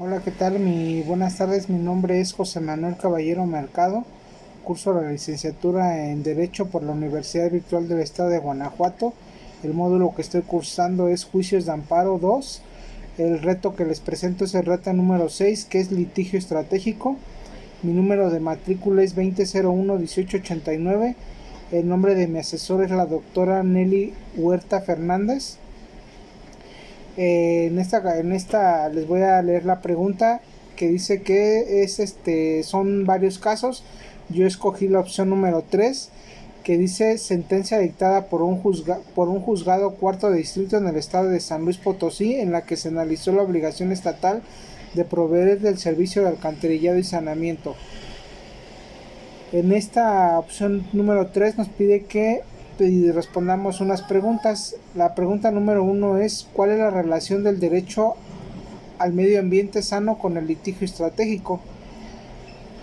Hola, ¿qué tal? Buenas tardes, mi nombre es José Manuel Caballero Mercado, curso la licenciatura en Derecho por la Universidad Virtual del Estado de Guanajuato. El módulo que estoy cursando es Juicios de Amparo 2. El reto que les presento es el reto número 6, que es litigio estratégico. Mi número de matrícula es 2001-1889. El nombre de mi asesor es la doctora Nelly Huerta Fernández. En esta les voy a leer la pregunta que dice que son varios casos. Yo escogí la opción número 3, que dice sentencia dictada por un juzgado cuarto de distrito en el estado de San Luis Potosí, en la que se analizó la obligación estatal de proveer del servicio de alcantarillado y saneamiento. En esta opción número 3 nos pide que respondamos unas preguntas. La pregunta número 1 es: ¿cuál es la relación del derecho al medio ambiente sano con el litigio estratégico?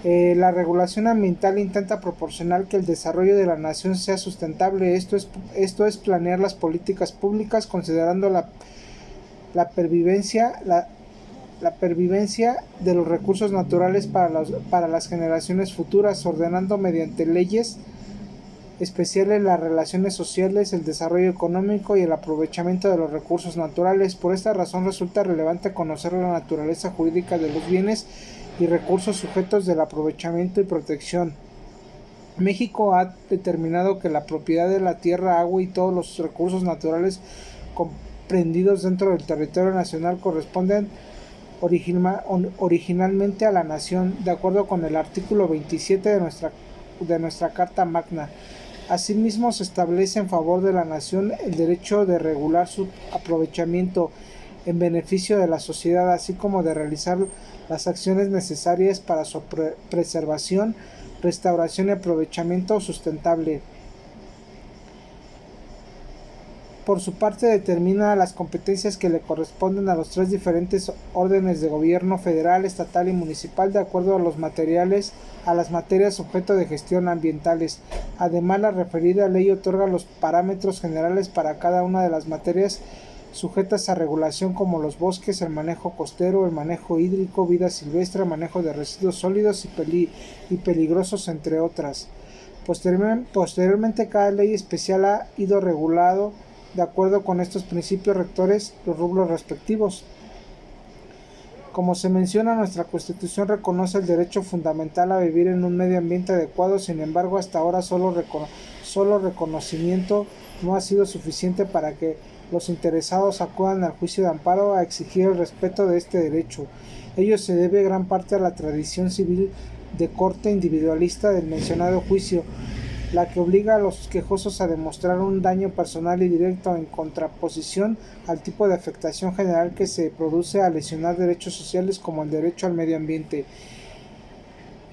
La regulación ambiental intenta proporcionar que el desarrollo de la nación sea sustentable. Esto es planear las políticas públicas considerando la pervivencia, la pervivencia de los recursos naturales para las generaciones futuras, ordenando mediante leyes especiales las relaciones sociales, el desarrollo económico y el aprovechamiento de los recursos naturales. Por esta razón resulta relevante conocer la naturaleza jurídica de los bienes y recursos sujetos del aprovechamiento y protección. México ha determinado que la propiedad de la tierra, agua y todos los recursos naturales comprendidos dentro del territorio nacional corresponden originalmente a la nación, de acuerdo con el artículo 27 de nuestra Carta Magna. Asimismo, se establece en favor de la nación el derecho de regular su aprovechamiento en beneficio de la sociedad, así como de realizar las acciones necesarias para su preservación, restauración y aprovechamiento sustentable. Por su parte, determina las competencias que le corresponden a los tres diferentes órdenes de gobierno federal, estatal y municipal, de acuerdo a las materias objeto de gestión ambientales. Además, la referida ley otorga los parámetros generales para cada una de las materias sujetas a regulación, como los bosques, el manejo costero, el manejo hídrico, vida silvestre, manejo de residuos sólidos y peligrosos, entre otras. Posteriormente, cada ley especial ha ido regulado de acuerdo con estos principios rectores los rubros respectivos. Como se menciona, nuestra Constitución reconoce el derecho fundamental a vivir en un medio ambiente adecuado. Sin embargo, hasta ahora solo reconocimiento no ha sido suficiente para que los interesados acudan al juicio de amparo a exigir el respeto de este derecho. Ello se debe gran parte a la tradición civil de corte individualista del mencionado juicio, la que obliga a los quejosos a demostrar un daño personal y directo en contraposición al tipo de afectación general que se produce al lesionar derechos sociales como el derecho al medio ambiente,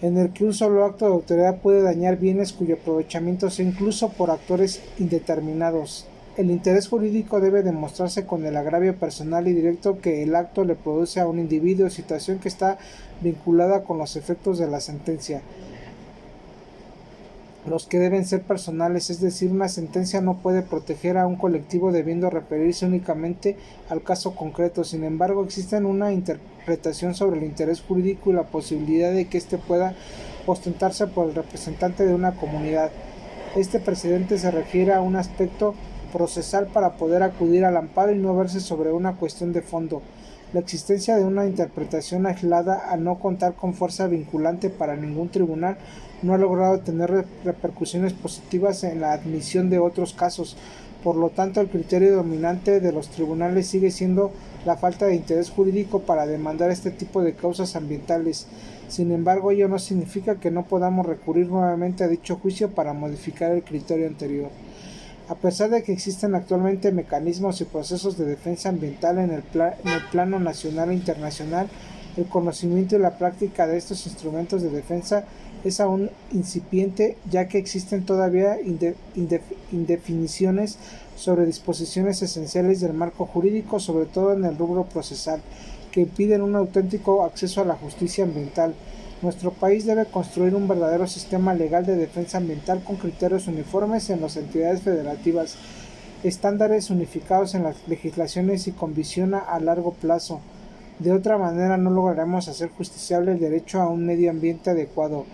en el que un solo acto de autoridad puede dañar bienes cuyo aprovechamiento sea incluso por actores indeterminados. El interés jurídico debe demostrarse con el agravio personal y directo que el acto le produce a un individuo, situación que está vinculada con los efectos de la sentencia, los que deben ser personales, es decir, una sentencia no puede proteger a un colectivo debiendo referirse únicamente al caso concreto. Sin embargo, existe una interpretación sobre el interés jurídico y la posibilidad de que éste pueda ostentarse por el representante de una comunidad. Este precedente se refiere a un aspecto procesal para poder acudir al amparo y no verse sobre una cuestión de fondo. La existencia de una interpretación aislada, al no contar con fuerza vinculante para ningún tribunal, no ha logrado tener repercusiones positivas en la admisión de otros casos. Por lo tanto, el criterio dominante de los tribunales sigue siendo la falta de interés jurídico para demandar este tipo de causas ambientales. Sin embargo, ello no significa que no podamos recurrir nuevamente a dicho juicio para modificar el criterio anterior. A pesar de que existen actualmente mecanismos y procesos de defensa ambiental en el plano nacional e internacional, el conocimiento y la práctica de estos instrumentos de defensa es aún incipiente, ya que existen todavía indefiniciones sobre disposiciones esenciales del marco jurídico, sobre todo en el rubro procesal, que impiden un auténtico acceso a la justicia ambiental. Nuestro país debe construir un verdadero sistema legal de defensa ambiental con criterios uniformes en las entidades federativas, estándares unificados en las legislaciones y con visión a largo plazo. De otra manera no lograremos hacer justiciable el derecho a un medio ambiente adecuado.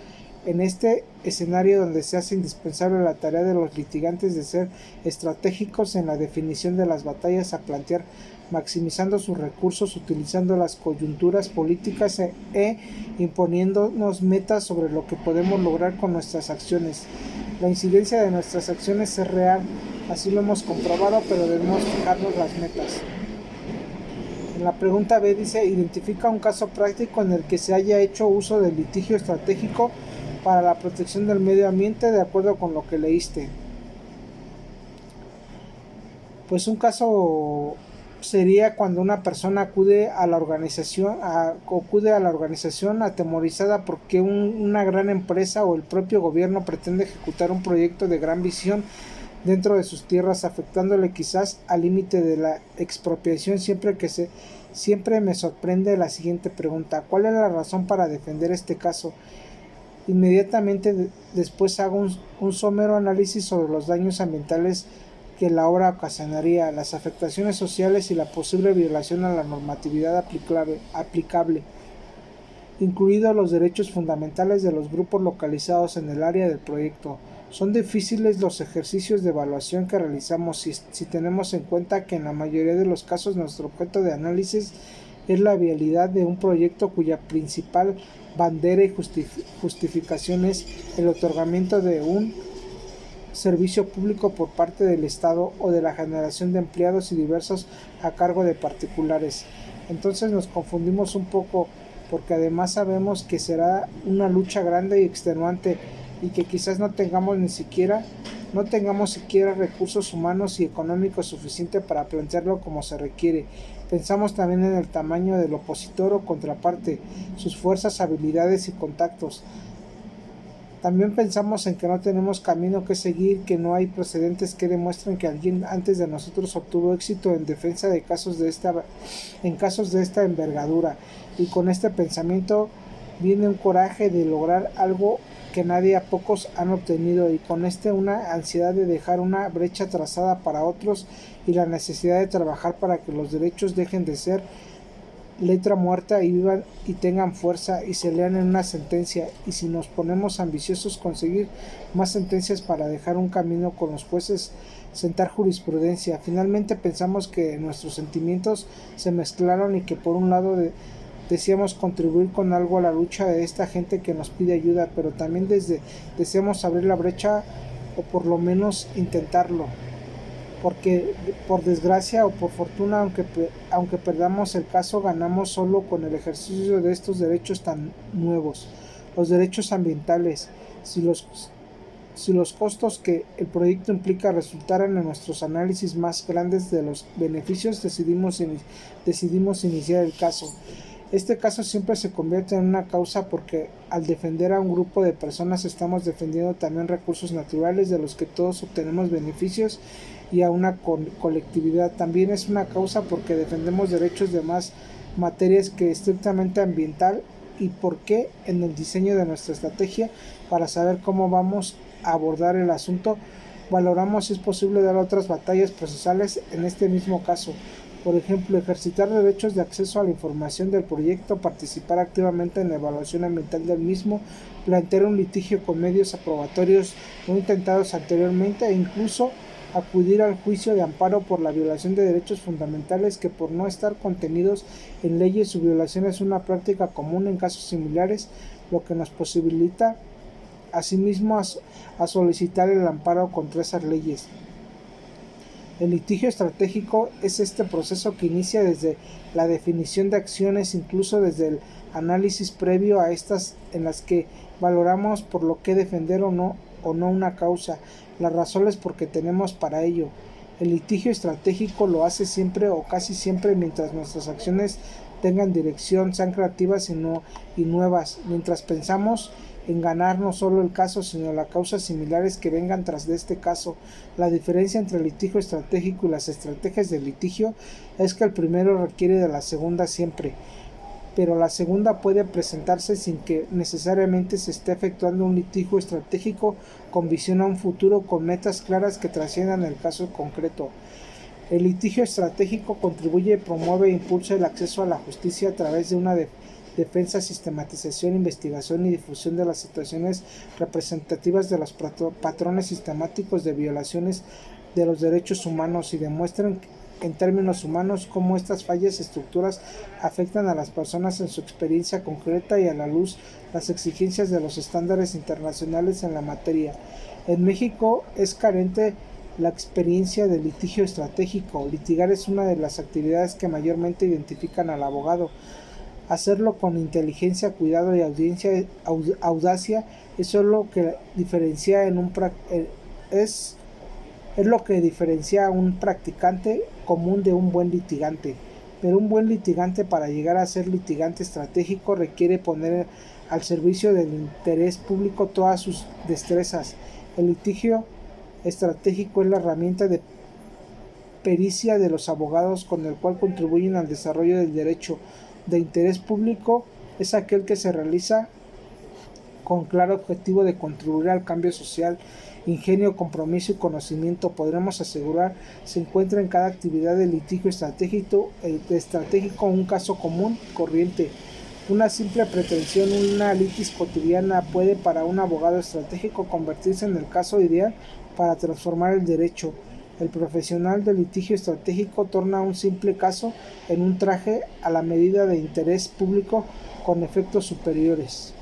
En este escenario donde se hace indispensable la tarea de los litigantes de ser estratégicos en la definición de las batallas a plantear, maximizando sus recursos, utilizando las coyunturas políticas e imponiéndonos metas sobre lo que podemos lograr con nuestras acciones. La incidencia de nuestras acciones es real, así lo hemos comprobado, pero debemos fijarnos las metas. En la pregunta B dice, identifica un caso práctico en el que se haya hecho uso del litigio estratégico para la protección del medio ambiente de acuerdo con lo que leíste. Pues un caso sería cuando una persona acude a la organización atemorizada porque una gran empresa o el propio gobierno pretende ejecutar un proyecto de gran visión dentro de sus tierras, afectándole quizás al límite de la expropiación. Siempre me sorprende la siguiente pregunta: ¿cuál es la razón para defender este caso? Inmediatamente después hago un somero análisis sobre los daños ambientales que la obra ocasionaría, las afectaciones sociales y la posible violación a la normatividad aplicable, incluidos los derechos fundamentales de los grupos localizados en el área del proyecto. Son difíciles los ejercicios de evaluación que realizamos si tenemos en cuenta que en la mayoría de los casos nuestro objeto de análisis es la viabilidad de un proyecto cuya principal bandera y justificación es el otorgamiento de un servicio público por parte del Estado o de la generación de empleados y diversos a cargo de particulares. Entonces nos confundimos un poco porque además sabemos que será una lucha grande y extenuante y que quizás no tengamos siquiera recursos humanos y económicos suficientes para plantearlo como se requiere. Pensamos también en el tamaño del opositor o contraparte, sus fuerzas, habilidades y contactos. También pensamos en que no tenemos camino que seguir, que no hay precedentes que demuestren que alguien antes de nosotros obtuvo éxito en defensa de casos de esta envergadura. Y con este pensamiento viene un coraje de lograr algo que nadie a pocos han obtenido, y con una ansiedad de dejar una brecha trazada para otros y la necesidad de trabajar para que los derechos dejen de ser letra muerta y vivan y tengan fuerza y se lean en una sentencia, y si nos ponemos ambiciosos conseguir más sentencias para dejar un camino con los jueces, sentar jurisprudencia. Finalmente pensamos que nuestros sentimientos se mezclaron y que por un lado deseamos contribuir con algo a la lucha de esta gente que nos pide ayuda, pero también deseamos abrir la brecha o por lo menos intentarlo, porque por desgracia o por fortuna, aunque perdamos el caso, ganamos solo con el ejercicio de estos derechos tan nuevos, los derechos ambientales. Si los costos que el proyecto implica resultaran en nuestros análisis más grandes de los beneficios, decidimos iniciar el caso. Este caso siempre se convierte en una causa porque al defender a un grupo de personas estamos defendiendo también recursos naturales de los que todos obtenemos beneficios y a una colectividad. También es una causa porque defendemos derechos de más materias que estrictamente ambiental, y porque en el diseño de nuestra estrategia para saber cómo vamos a abordar el asunto valoramos si es posible dar otras batallas procesales en este mismo caso. Por ejemplo, ejercitar derechos de acceso a la información del proyecto, participar activamente en la evaluación ambiental del mismo, plantear un litigio con medios aprobatorios no intentados anteriormente e incluso acudir al juicio de amparo por la violación de derechos fundamentales que, por no estar contenidos en leyes, su violación es una práctica común en casos similares, lo que nos posibilita asimismo a solicitar el amparo contra esas leyes. El litigio estratégico es este proceso que inicia desde la definición de acciones, incluso desde el análisis previo a estas, en las que valoramos por lo que defender o no una causa, las razones por que tenemos para ello. El litigio estratégico lo hace siempre o casi siempre mientras nuestras acciones tengan dirección, sean creativas y nuevas, mientras pensamos en ganar no solo el caso, sino las causas similares que vengan tras de este caso. La diferencia entre el litigio estratégico y las estrategias de litigio es que el primero requiere de la segunda siempre, pero la segunda puede presentarse sin que necesariamente se esté efectuando un litigio estratégico con visión a un futuro, con metas claras que trasciendan el caso concreto. El litigio estratégico contribuye, promueve e impulsa el acceso a la justicia a través de una defensa, sistematización, investigación y difusión de las situaciones representativas de los patrones sistemáticos de violaciones de los derechos humanos y demuestran en términos humanos cómo estas fallas estructuras afectan a las personas en su experiencia concreta y a la luz las exigencias de los estándares internacionales en la materia. En México es carente la experiencia del litigio estratégico. Litigar es una de las actividades que mayormente identifican al abogado. Hacerlo con inteligencia, cuidado y audacia es lo que diferencia es lo que diferencia a un practicante común de un buen litigante. Pero un buen litigante, para llegar a ser litigante estratégico, requiere poner al servicio del interés público todas sus destrezas. El litigio estratégico es la herramienta de pericia de los abogados con el cual contribuyen al desarrollo del derecho. De interés público es aquel que se realiza con claro objetivo de contribuir al cambio social. Ingenio, compromiso y conocimiento, podremos asegurar, se encuentra en cada actividad de litigio estratégico un caso común, corriente. Una simple pretensión, una litis cotidiana puede para un abogado estratégico convertirse en el caso ideal para transformar el derecho. El profesional del litigio estratégico torna un simple caso en un traje a la medida de interés público con efectos superiores.